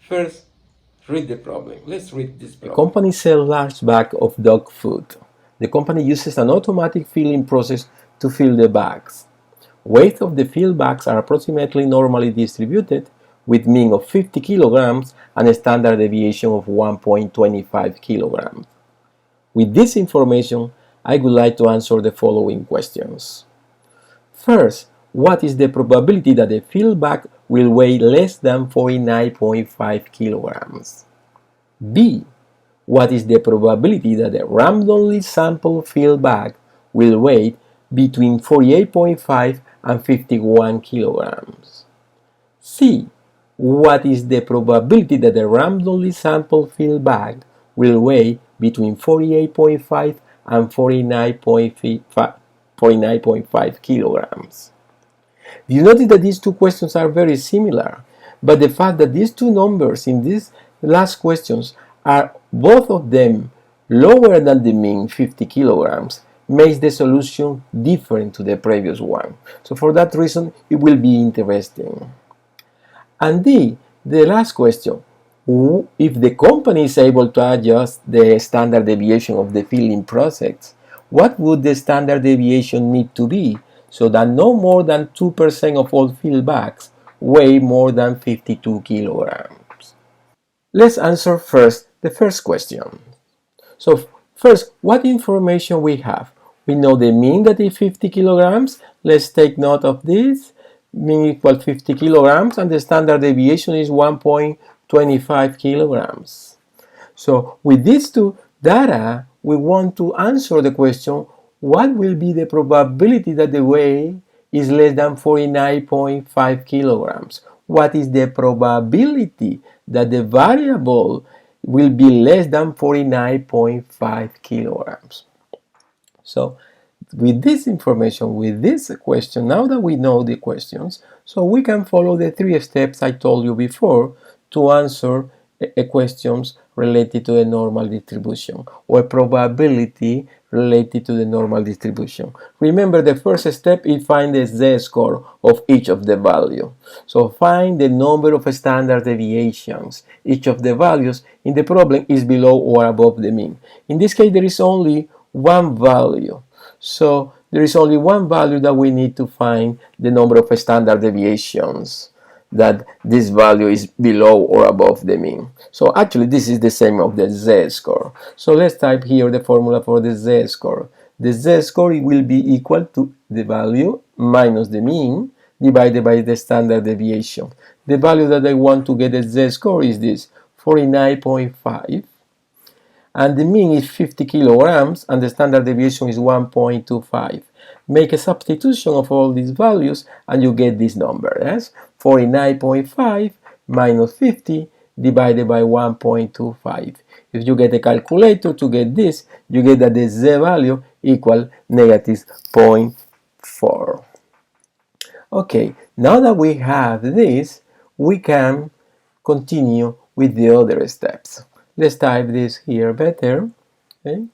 First, read the problem. Let's read this The problem. company sells large bag of dog food. The company uses an automatic filling process to fill the bags. Weight of the filled bags are approximately normally distributed, with mean of 50 kilograms and a standard deviation of 1.25 kilograms. With this information, I would like to answer the following questions. First, what is the probability that the filled bag will weigh less than 49.5 kilograms? B. What is the probability that the randomly sampled filled bag will weigh between 48.5 and 51 kilograms? C. What is the probability that the randomly sampled filled bag will weigh between 48.5 and 49.5 kilograms? You notice that these two questions are very similar, but the fact that these two numbers in these last questions are both of them lower than the mean 50 kilograms makes the solution different to the previous one. So for that reason, it will be interesting. And D, the last question, if the company is able to adjust the standard deviation of the filling process, what would the standard deviation need to be so that no more than 2% of all filled bags weigh more than 52 kilograms? Let's answer first the first question. So first, what information we have? We know the mean that is 50 kilograms. Let's take note of this. Mean equals 50 kilograms and the standard deviation is 1.25 kilograms. So with these two data, we want to answer the question, what will be the probability that the weight is less than 49.5 kilograms? What is the probability that the variable will be less than 49.5 kilograms? So with this information, with this question, now that we know the questions, so we can follow the 3 steps I told you before to answer questions related to the normal distribution or probability related to the normal distribution. Remember, the first step is find the z-score of each of the values. So find the number of standard deviations. Each of the values in the problem is below or above the mean. In this case, there is only one value. So there is only one value that we need to find the number of standard deviations, that this value is below or above the mean. So actually this is the same of the z-score. So let's type here the formula for the z-score. The z-score will be equal to the value minus the mean divided by the standard deviation. The value that I want to get the z-score is this, 49.5. And the mean is 50 kilograms and the standard deviation is 1.25. Make a substitution of all these values and you get this number, yes? 49.5 minus 50 divided by 1.25. If you get a calculator to get this, you get that the z value equal negative 0.4. Okay, now that we have this, we can continue with the other steps. Let's type this here better. Okay?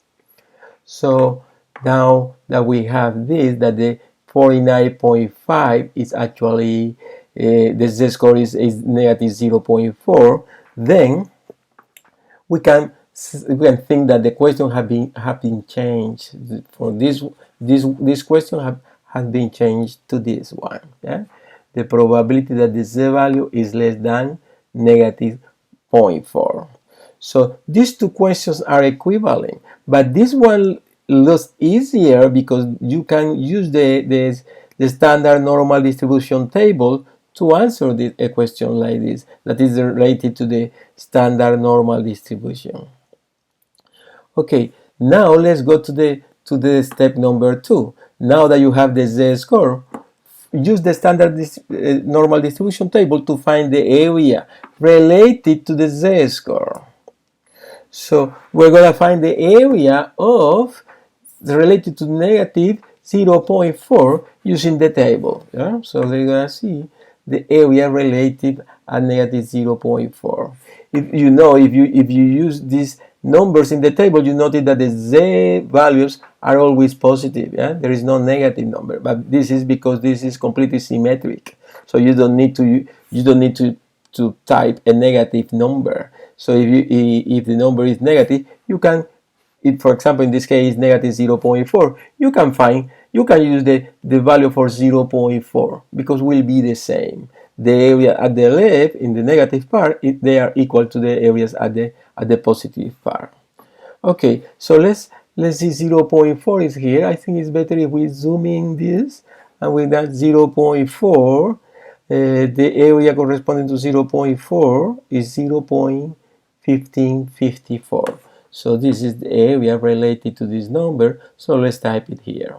So now that we have this, that the 49.5 is actually the z-score is negative 0.4, then we can think that the question have been changed. For this question has been changed to this one. Yeah? The probability that the z value is less than negative 0.4. So these two questions are equivalent, but this one looks easier because you can use the standard normal distribution table to answer a question like this that is related to the standard normal distribution. Okay, now let's go to the step number 2. Now that you have the z-score, use the standard normal distribution table to find the area related to the z-score. So we're going to find the area of related to negative 0.4 using the table. Yeah? So they're going to see the area relative at negative 0.4. If you use these numbers in the table, you notice that the z values are always positive. Yeah? There is no negative number, but this is because this is completely symmetric. So you don't need to to type a negative number. So if the number is negative, you can, if for example in this case negative 0.4, you can use the value for 0.4 because will be the same. The area at the left in the negative part, they are equal to the areas at the positive part. Okay, so let's see, 0.4 is here. I think it's better if we zoom in this, and with that 0.4, the area corresponding to 0.4 is 0.1554. So this is the area related to this number, so let's type it here.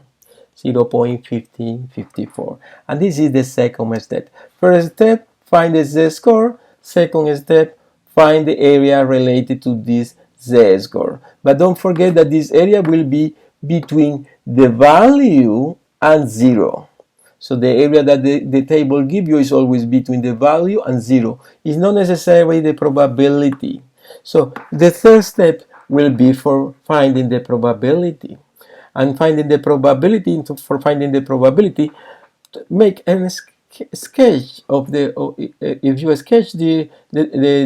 0.1554. And this is the second step. First step, find the z-score. Second step, find the area related to this z-score. But don't forget that this area will be between the value and 0. So the area that the table gives you is always between the value and 0. It's not necessarily the probability. So the third step will be for finding the probability. And finding the probability, for finding the probability, make a sketch of the, if you sketch the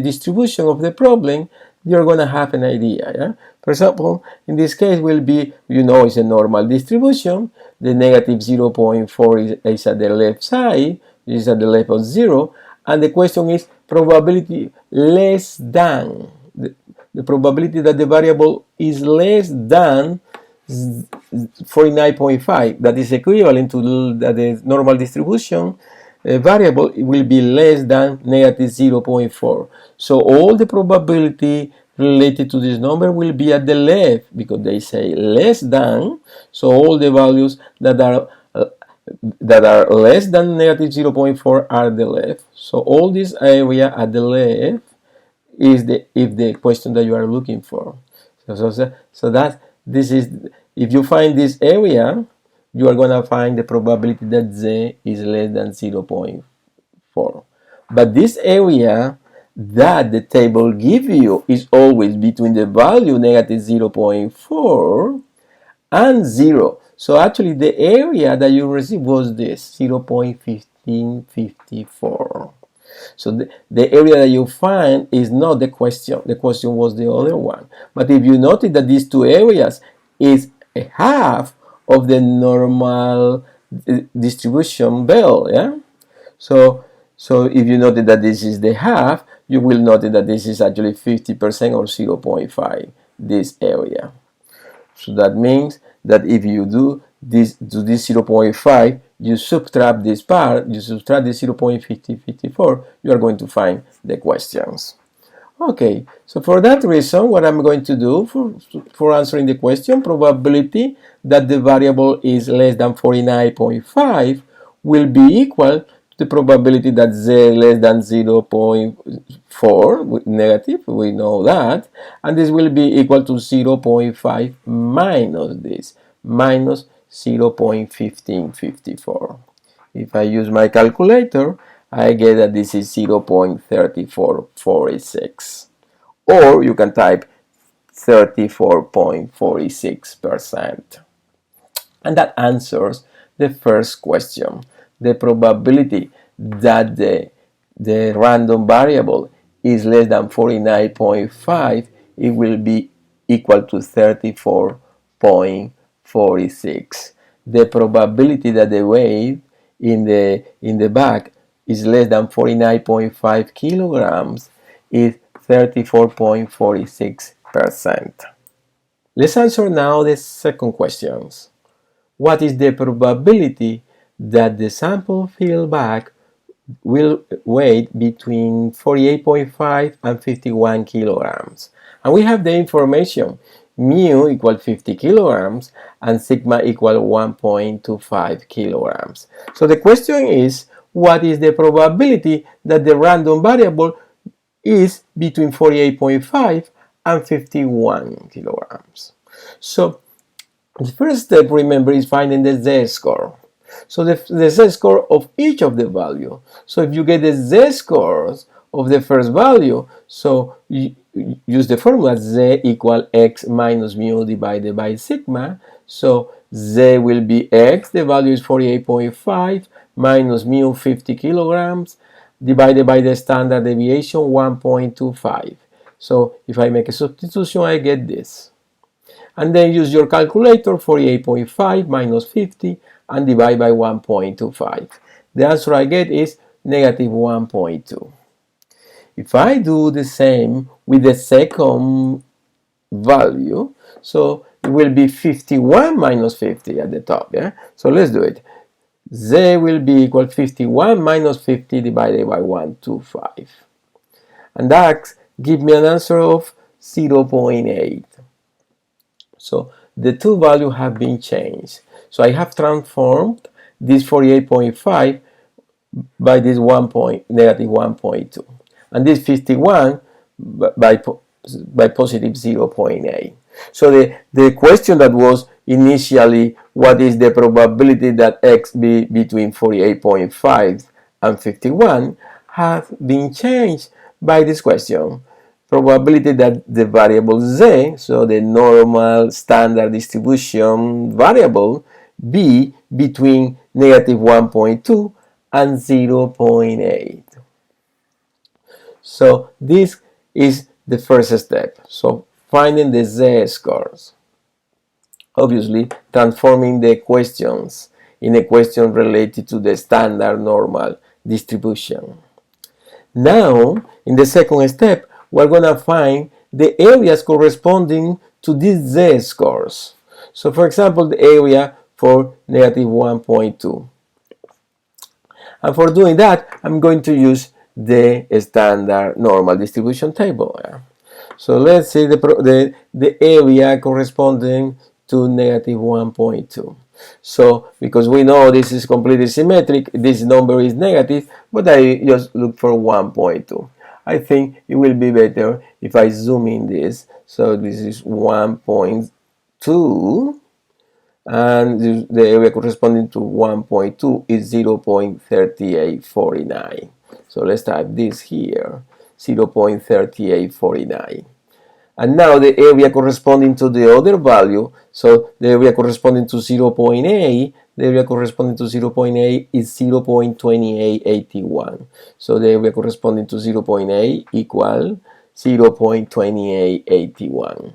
distribution of the problem, you're going to have an idea. Yeah? For example, in this case will be, it's a normal distribution. The negative 0.4 is at the left side, is at the left of 0, and the question is probability less than, the probability that the variable is less than 49.5, that is equivalent to the normal distribution variable will be less than negative 0.4. So all the probability related to this number will be at the left because they say less than. So all the values that are less than negative 0.4 are at the left. So all this area at the left is the question that you are looking for. So that this is, if you find this area, you are going to find the probability that z is less than 0.4. But this area that the table gives you is always between the value negative 0.4 and 0. So actually the area that you received was this, 0.1554. So the area that you find is not the question. The question was the other one. But if you notice that these two areas is a half of the normal distribution bell, yeah? So if you notice that this is the half, you will notice that this is actually 50% or 0.5, this area. So that means that if you do this 0.5, you subtract this part, you subtract the 0.5054, you are going to find the questions. Okay, so for that reason, what I'm going to do for answering the question, probability that the variable is less than 49.5 will be equal to the probability that z less than 0.4, negative, we know that, and this will be equal to 0.5 minus this, minus 0.1554. If I use my calculator, I get that this is 0.3446. Or you can type 34.46%. And that answers the first question. The probability that the random variable is less than 49.5, it will be equal to 34.46. The probability that the wave in the back is less than 49.5 kilograms is 34.46%. Let's answer now the second question. What is the probability that the sample field back will weigh between 48.5 and 51 kilograms? And we have the information. Mu equal 50 kilograms and sigma equal 1.25 kilograms. So the question is, what is the probability that the random variable is between 48.5 and 51 kilograms? So the first step, remember, is finding the z-score. So the z-score of each of the value. So if you get the z-scores of the first value, so you use the formula z equal x minus mu divided by sigma. So z will be x, the value is 48.5, minus mu 50 kilograms, divided by the standard deviation 1.25. So if I make a substitution, I get this. And then use your calculator, 48.5 minus 50, and divide by 1.25. The answer I get is negative 1.2. If I do the same with the second value, so it will be 51 minus 50 at the top. Yeah? So let's do it. Z will be equal to 51 minus 50 divided by 125. And that gives me an answer of 0.8. So the two values have been changed. So I have transformed this 48.5 by this negative 1.2. And this 51 by positive 0.8. So the question that was initially what is the probability that x be between 48.5 and 51 has been changed by this question. Probability that the variable z, so the normal standard distribution variable, be between negative 1.2 and 0.8. So this is the first step. So finding the z-scores. Obviously, transforming the questions in a question related to the standard normal distribution. Now, in the second step, we're going to find the areas corresponding to these z-scores. So, for example, the area for negative 1.2. And for doing that, I'm going to use the standard normal distribution table. So let's see the area corresponding to negative 1.2. So because we know this is completely symmetric, this number is negative, but I just look for 1.2. I think it will be better if I zoom in this. So this is 1.2, and the area corresponding to 1.2 is 0.3849. So let's type this here, 0.3849. And now the area corresponding to the other value, so the area corresponding to 0.8, the area corresponding to 0.8 is 0.2881. So the area corresponding to 0.8 equal 0.2881.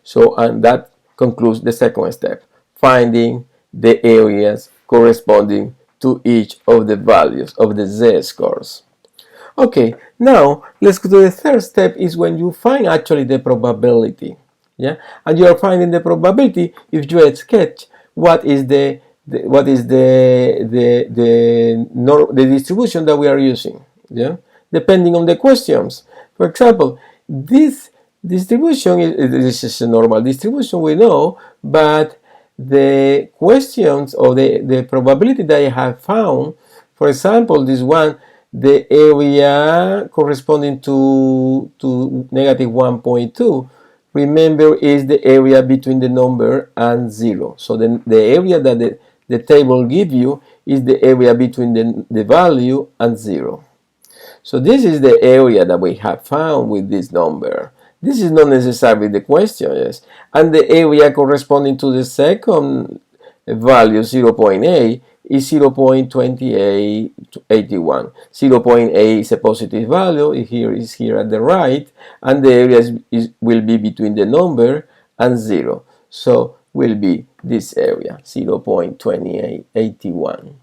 So, and that concludes the second step, finding the areas corresponding to each of the values of the z-scores. Okay, now let's go to the third step, is when you find actually the probability. Yeah, and you are finding the probability if you sketch what is the distribution that we are using. Yeah, depending on the questions. For example, this distribution this is a normal distribution, we know, but the questions or the probability that I have found, for example, this one, the area corresponding to negative 1.2, remember, is the area between the number and 0. So the area that the table gives you is the area between the value and 0. So this is the area that we have found with this number. This is not necessarily the question, yes. And the area corresponding to the second value, 0.8, is 0.2881. 0.8 is a positive value, here at the right, and the area will be between the number and 0. So will be this area, 0.2881.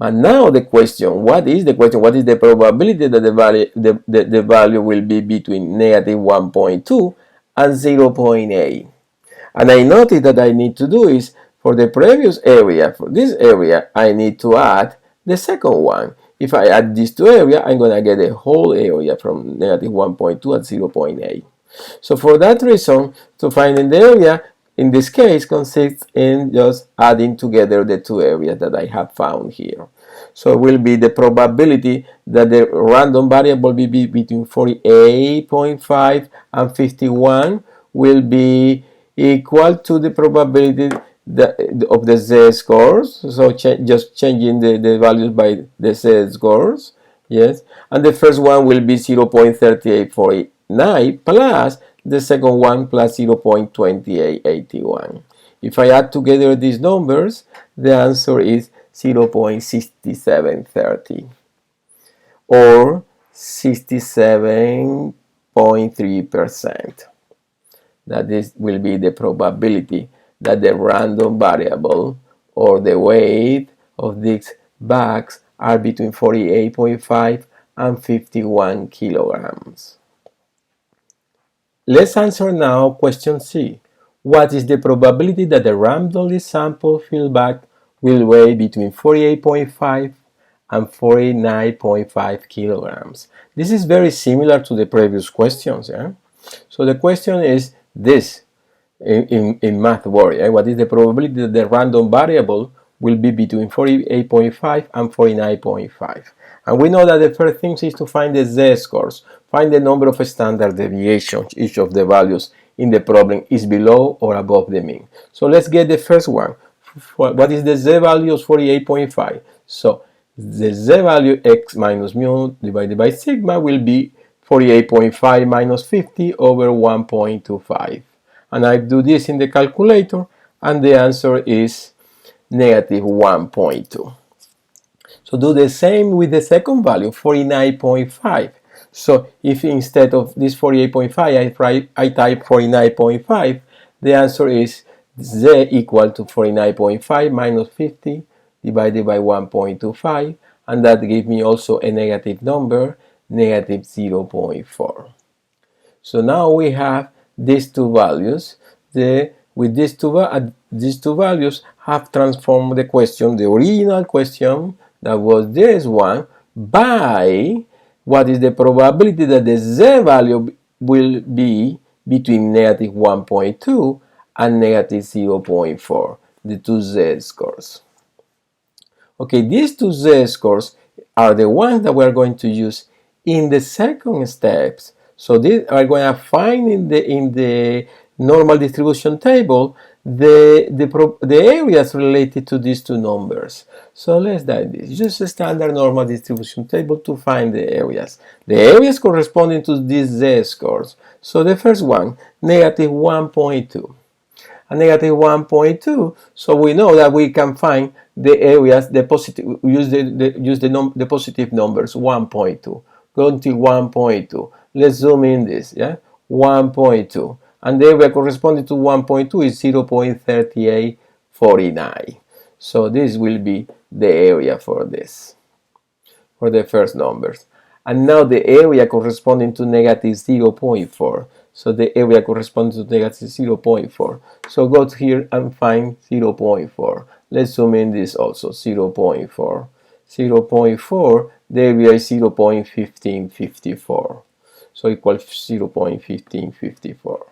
And now the question, what is the question? What is the probability that the value will be between negative 1.2 and 0.8? And I notice that I need to do is, for the previous area, for this area, I need to add the second one. If I add these two areas, I'm going to get a whole area from negative 1.2 at 0.8. So for that reason, to find the area, in this case, consists in just adding together the two areas that I have found here. So it will be the probability that the random variable will be between 48.5 and 51 will be equal to the probability of the z-scores. So just changing the values by the z-scores. Yes, and the first one will be 0.3849 plus the second one plus 0.2881. If I add together these numbers, the answer is 0.6730. or 67.3%. That this will be the probability that the random variable or the weight of these bags are between 48.5 and 51 kilograms. Let's answer now question C. What is the probability that the randomly sampled field bag will weigh between 48.5 and 49.5 kilograms? This is very similar to the previous questions. Yeah? So the question is this in math word. Yeah? What is the probability that the random variable will be between 48.5 and 49.5? And we know that the first thing is to find the z-scores, find the number of standard deviations each of the values in the problem is below or above the mean. So let's get the first one. What is the z-value of 48.5? So the z-value x minus mu divided by sigma will be 48.5 minus 50 over 1.25. And I do this in the calculator, and the answer is negative 1.2. So do the same with the second value, 49.5. So if instead of this 48.5 I type 49.5, the answer is z equal to 49.5 minus 50 divided by 1.25, and that gives me also a negative number, negative 0.4. So now we have these two values. With these two values have transformed the question, the original question that was this one, by what is the probability that the z value will be between negative 1.2 and negative 0.4, the two z-scores. Okay, these two z-scores are the ones that we're going to use in the second steps. So these are going to find in the normal distribution table the areas related to these two numbers. So let's do this. Just a standard normal distribution table to find the areas. The areas corresponding to these z-scores. So the first one, negative 1.2. A negative 1.2, so we know that we can find the areas, the positive, use the positive numbers, 1.2, go until 1.2. Let's zoom in this, yeah, 1.2, and the area corresponding to 1.2 is 0.3849. So this will be the area for this, for the first numbers. And now the area corresponding to negative 0.4. So the area corresponds to negative 0.4. So go here and find 0.4. Let's zoom in this also, 0.4. 0.4, the area is 0.1554. So equals 0.1554.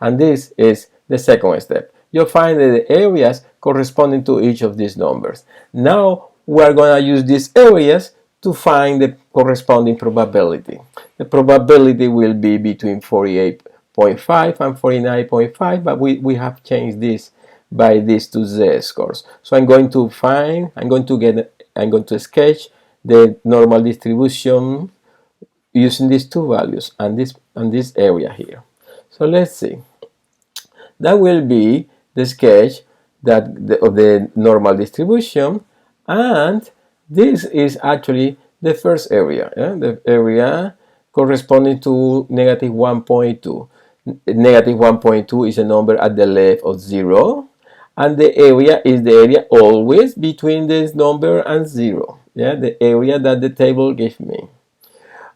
And this is the second step. You'll find the areas corresponding to each of these numbers. Now we are going to use these areas to find the corresponding probability. The probability will be between 48.5 and 49.5, but we have changed this by these two z-scores. So I'm going to sketch the normal distribution using these two values and this area here. So let's see. That will be the sketch of the normal distribution, and this is actually the first area, yeah? The area corresponding to negative 1.2. Negative 1.2 is a number at the left of 0, and the area is the area always between this number and 0. Yeah, the area that the table gives me.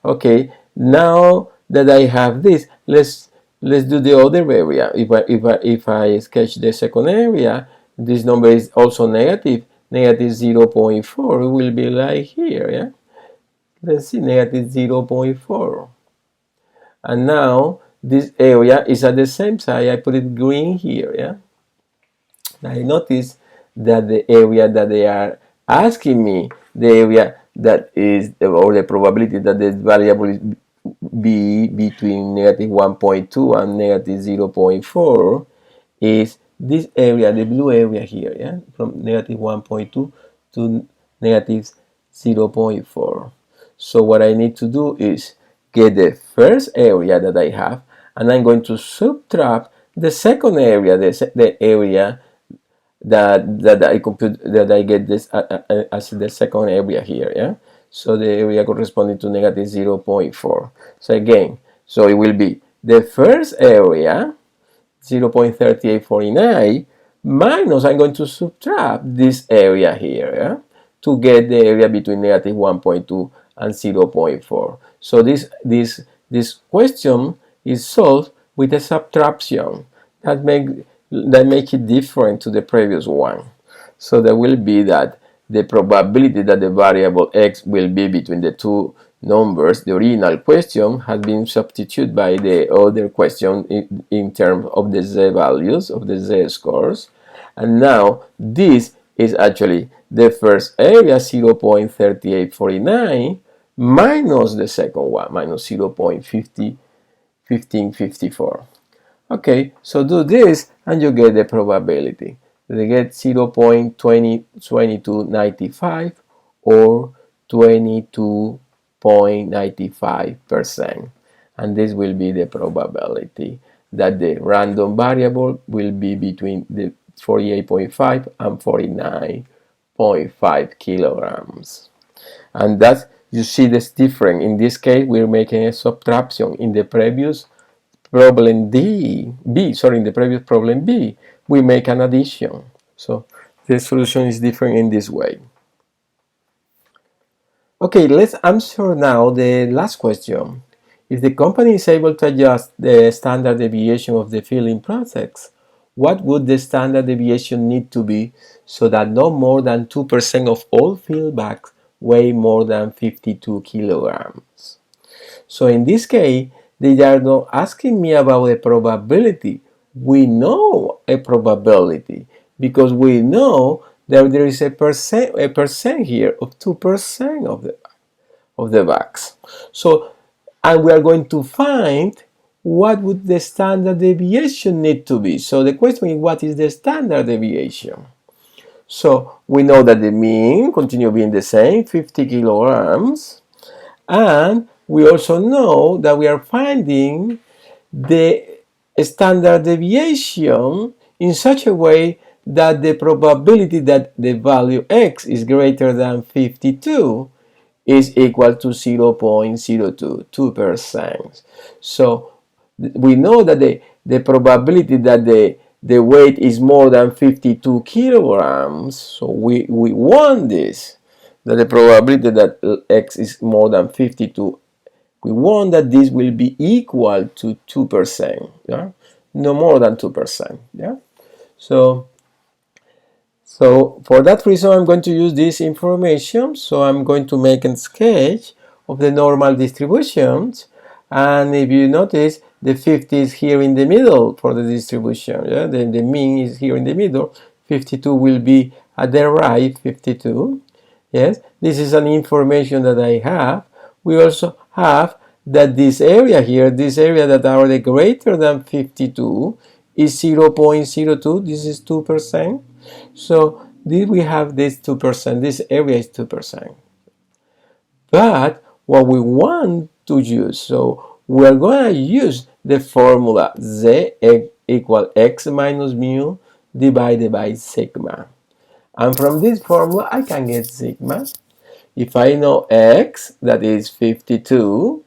Okay, now that I have this, let's do the other area. If I sketch the second area, this number is also negative 0.4. It will be like here, yeah. Let's see, negative 0.4. And now this area is at the same side. I put it green here, yeah. I notice that the area that they are asking me, the area that is, or the probability that the variable is be between negative 1.2 and negative 0.4 is this area, the blue area here, yeah, from negative 1.2 to negative 0.4. So what I need to do is get the first area that I have, and I'm going to subtract the second area, the area that I get this as the second area here, yeah. so the area corresponding to negative 0.4. So again, so it will be the first area, 0.3849, minus, I'm going to subtract this area here, yeah, to get the area between negative 1.2 and 0.4. So this question is solved with a subtraction that make it different to the previous one. So there will be that the probability that the variable x will be between the two numbers, the original question, has been substituted by the other question in terms of the z values, of the z scores. And now this is actually the first area, 0.3849, minus the second one, minus 0.1554. Okay, so do this and you get the probability. They get 0.2295 or 22.95%. And this will be the probability that the random variable will be between the 48.5 and 49.5 kilograms. And that's, you see this different. In this case, we're making a subtraction. In the previous problem in the previous problem B, we make an addition. So the solution is different in this way. Okay, let's answer now the last question. If the company is able to adjust the standard deviation of the filling process, what would the standard deviation need to be so that no more than 2% of all fill bags weigh more than 52 kilograms? So in this case, they are not asking me about a probability. We know a probability because we know that there is a percent here of 2% of the bags. So, and we are going to find what would the standard deviation need to be. So the question is, what is the standard deviation? So we know that the mean continue being the same, 50 kilograms, and we also know that we are finding the standard deviation in such a way that the probability that the value x is greater than 52 is equal to 0.02, 2%. So we know that the probability that the weight is more than 52 kilograms, so we want this, that the probability that x is more than 52, we want that this will be equal to 2%, yeah? No more than 2%, yeah? So for that reason, I'm going to use this information. So I'm going to make a sketch of the normal distributions. And if you notice, the 50 is here in the middle for the distribution. Yeah? Then the mean is here in the middle. 52 will be at the right, 52. Yes, this is an information that I have. We also have that this area here, this area that are the greater than 52 is 0.02. This is 2%. So we have this 2%, this area is 2%. But what we want to use, so we're going to use the formula Z equal x minus mu divided by sigma. And from this formula, I can get sigma. If I know x, that is 52,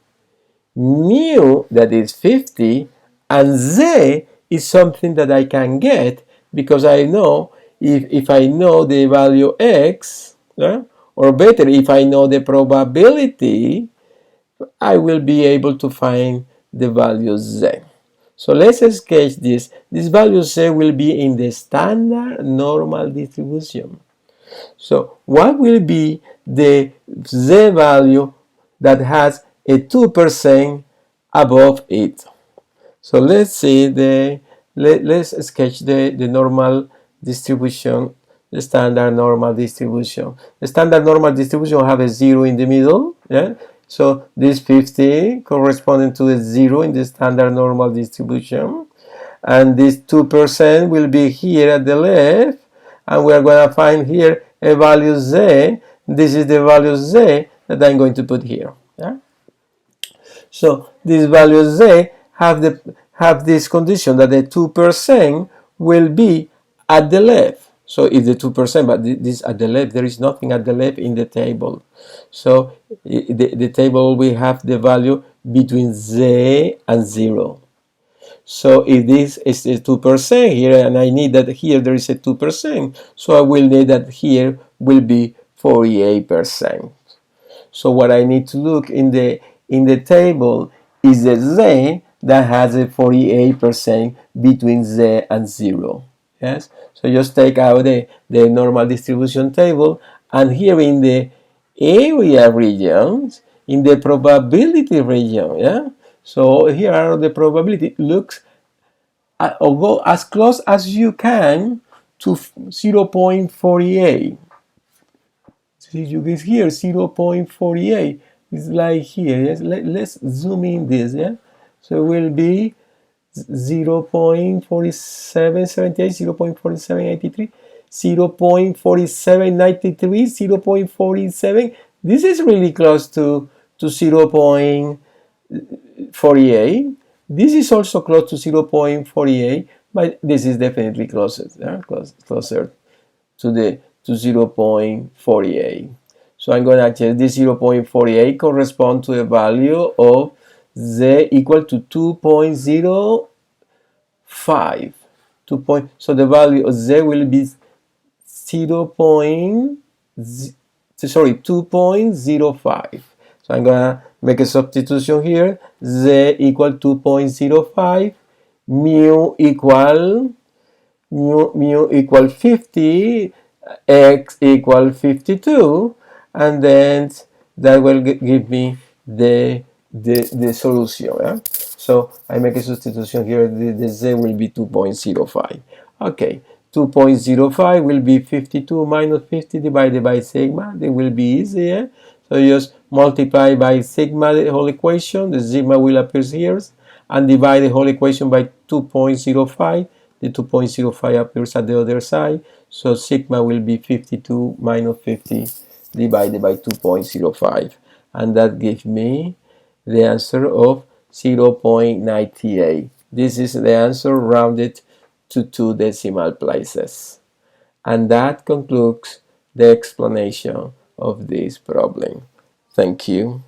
mu, that is 50, and z is something that I can get because I know if I know the value x, or better, if I know the probability, I will be able to find the value z. So let's sketch this. This value z will be in the standard normal distribution. So what will be the z value that has a 2% above it? So let's see let's sketch the normal distribution, the standard normal distribution. The standard normal distribution have a 0 in the middle, yeah? So this 50 corresponding to a 0 in the standard normal distribution. And this 2% will be here at the left, and we are going to find here a value z. This is the value z that I'm going to put here. Yeah? So this value z have this condition that the 2% will be at the left. So it's the 2%, but this at the left, there is nothing at the left in the table. So the table we have the value between z and 0. So if this is a 2% here, and I need that here there is a 2%, so I will need that here will be 48%. So what I need to look in the table is the z that has a 48% between z and 0. Yes. So just take out the normal distribution table, and here in the area regions, in the probability region, yeah. So here are the probability. Looks or go as close as you can to 0.48. See, you get here 0.48. It's like here. Yes, let's zoom in this. Yeah, so it will be 0.4778, 0.4783, 0.4793, 0.47. This is really close to 0.48. This is also close to 0.48, but this is definitely closer, closer to 0.48. So I'm going to check this 0.48 correspond to a value of z equal to 2.05. So the value of z will be 2.05. So I'm gonna make a substitution here. Z equal 2.05, mu equal 50, x equal 52, and then that will give me the solution. Yeah? So I make a substitution here. The z will be 2.05. Okay, 2.05 will be 52 minus 50 divided by sigma. They will be easy. Yeah? So you just multiply by sigma the whole equation. The sigma will appear here, and divide the whole equation by 2.05. The 2.05 appears at the other side, so sigma will be 52 minus 50 divided by 2.05, and that gives me the answer of 0.98. This is the answer rounded to 2 decimal places. And that concludes the explanation of this problem. Thank you.